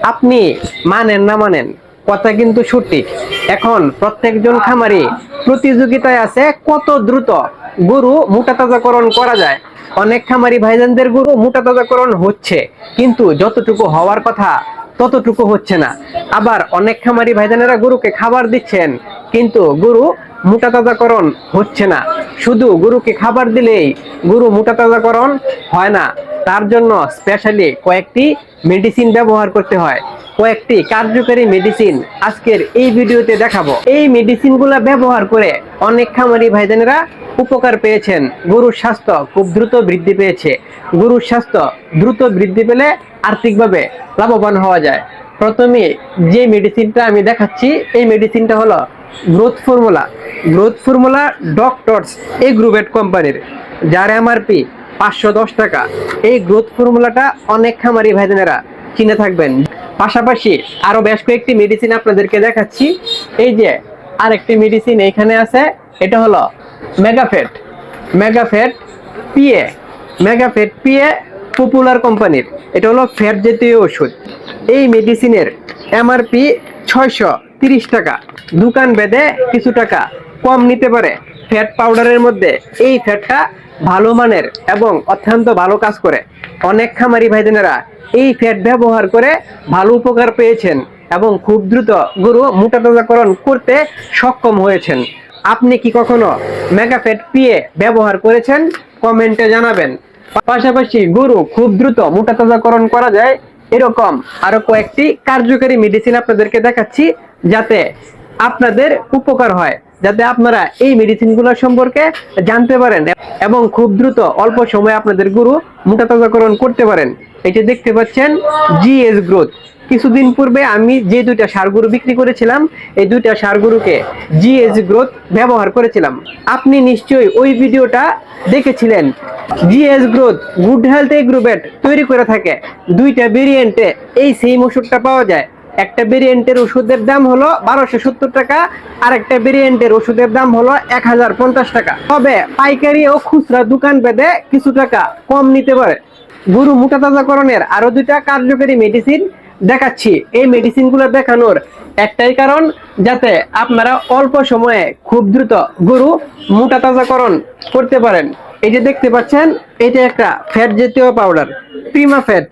আপনি মানেন না মানেন, কথা কিন্তু সঠিক। এখন প্রত্যেকজন খামারি প্রতিযোগিতায় আছে কত দ্রুত গরু মোটা তাজাকরণ করা যায়। অনেক খামারি ভাইজানদের গরু মোটা তাজাকরণ হচ্ছে, কিন্তু যতটুকু হওয়ার কথা ততটুকু হচ্ছে না। আবার অনেক খামারি ভাইজানেরা গরুকে খাবার দিচ্ছেন, কিন্তু গরু মোটা তাজাকরণ হচ্ছে না। শুধু গরুকে খাবার দিলেই গরু মোটা তাজাকরণ হয় না, তার জন্য স্পেশালি কয়েকটি মেডিসিন ব্যবহার করতে হয়। কয়েকটি কার্যকরী মেডিসিন আজকের এই ভিডিওতে দেখাবো। এই মেডিসিনগুলো ব্যবহার করে অনেক খামারি ভাইজানেরা উপকার পেয়েছেন। গরুর স্বাস্থ্য খুব দ্রুত বৃদ্ধি পেয়েছে। গরুর স্বাস্থ্য দ্রুত বৃদ্ধি পেলে আর্থিকভাবে লাভবান হওয়া যায়। প্রথমে যে মেডিসিনটা আমি দেখাচ্ছি, এই মেডিসিনটা হলো growth formula. Growth formula doctors Agrovet কোম্পানির, যার এমআরপি 510 টাকা। এই গ্রোথ ফর্মুলাটা অনেক খামারি ভাইজানেরা চিনে থাকবেন। পাশাপাশি আরো বেশ কয়েকটি মেডিসিন আপনাদেরকে দেখাচ্ছি। এই যে আরেকটি মেডিসিন এখানে আছে, এটা হলো মেগাফেট। মেগাফেট পিএ। মেগাফেট পিএ পপুলার কোম্পানির, এটা হলো ফ্যাট জাতীয় ওষুধ। এই মেডিসিনের এমআরপি 630 টাকা। দোকান ভেদে কিছু টাকা কম নিতে পারে। ফ্যাট পাউডারের মধ্যে এই ফ্যাটটা ভালো মানের এবং অত্যন্ত ভালো কাজ করে। অনেক খামারি ভাইজানেরা এই ফ্যাট ব্যবহার করে ভালো উপকার পেয়েছেন এবং খুব দ্রুত গরু মোটা তাজাকরণ করতে সক্ষম হয়েছেন। আপনি কি কখনো মেগাফেট পিএ ব্যবহার করেছেন? কমেন্টে জানাবেন। পাশাপাশি গরু খুব দ্রুত মোটা তাজাকরণ করা যায় এরকম আরো কয়েকটি কার্যকরী মেডিসিন আপনাদেরকে দেখাচ্ছি, যাতে আপনাদের উপকার হয়, যাতে আপনারা এই মেডিসিনগুলো সম্পর্কে জানতে পারেন এবং খুব দ্রুত অল্প সময়ে আপনাদের গরু মোটা তাজাকরণ করতে পারেন। এটা দেখতে পাচ্ছেন জিএস গ্রোথ। কিছুদিন পূর্বে আমি যে দুইটা ষাঁড় গরু বিক্রি করেছিলাম, এই দুইটা ষাঁড় গরুকে জিএস গ্রোথ ব্যবহার করেছিলাম। আপনি নিশ্চয়ই ওই ভিডিওটা দেখেছিলেন। GS growth good health Agrovet তৈরি করে থাকে। দুইটা ভেরিয়েন্টে এই সেম ওষুধটা পাওয়া যায়। একটা ভেরিয়েন্টের ওষুধের দাম হলো 1270 টাকা, আর একটা ভেরিয়েন্টের ওষুধের দাম হলো 1050 টাকা। তবে পাইকারি ও খুচরা দোকান ভেদে কিছু টাকা কম নিতে পারে। গরু মোটা তাজাকরণের আরো দুইটা কার্যকরী মেডিসিন দেখাচ্ছি। এই মেডিসিনগুলো দেখানোর একটাই কারণ, যাতে আপনারা অল্প সময়ে খুব দ্রুত গরু মোটা তাজাকরণ করতে পারেন। এই যে দেখতে পাচ্ছেন, এটা একটা ফ্যাট জাতীয় powder, Prima fat.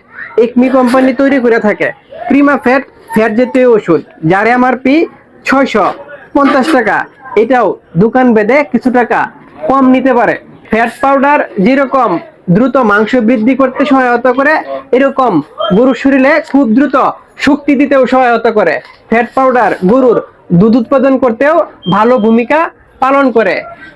Acme company তৈরি করে থাকে। প্রিমা ফ্যাট ফ্যাট জাতীয় ওষুধ, যার এমআরপি 650 টাকা। এটাও দোকান ভেদে কিছু টাকা কম নিতে পারে। ফ্যাট পাউডার যেরকম দ্রুত মাংস বৃদ্ধি করতে সহায়তা করে, এরকম গরুর শরীরে খুব দ্রুত শক্তি দিতেও সহায়তা করে। ফ্যাট পাউডার গরুর দুধ উৎপাদন করতেও ভালো ভূমিকা পালন করে।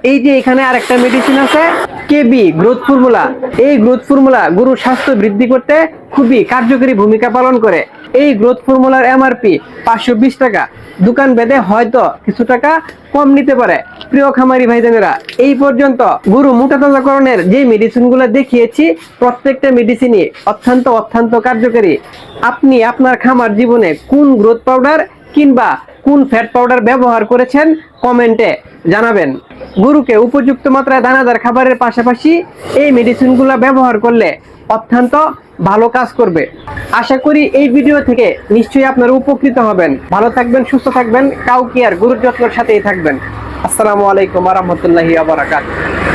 এই যে এখানে আরেকটা মেডিসিন আছে, কেবি গ্রোথ ফর্মুলা। এই গ্রোথ ফর্মুলা গরুর স্বাস্থ্য বৃদ্ধি করতে খুবই কার্যকরী ভূমিকা পালন করে। এই গ্রোথ ফর্মুলার এমআরপি 520 টাকা। দোকান ভেদে হয়তো কিছু টাকা কম নিতে পারে। প্রিয় খামারি ভাইজানেরা, এই পর্যন্ত গরু মোটা তাজাকরণের যে মেডিসিনগুলো দেখিয়েছি, প্রত্যেকটা মেডিসিনই অত্যন্ত কার্যকরী। আপনি আপনার খামার জীবনে কোন গ্রোথ পাউডার কিংবা কোন ফ্যাট পাউডার ব্যবহার করেছেন কমেন্টে জানাবেন। গরুকে উপযুক্ত মাত্রায় দানাদার খাবারের পাশাপাশি এই মেডিসিনগুলো ব্যবহার করলে অত্যন্ত ভালো কাজ করবে। আশা করি এই ভিডিও থেকে নিশ্চয়ই আপনারা উপকৃত হবেন। ভালো থাকবেন, সুস্থ থাকবেন, কাউ কেয়ার গরুর যত্নের সাথেই থাকবেন। আসসালামু আলাইকুম ওয়া রাহমাতুল্লাহি ওয়া বারাকাতুহু।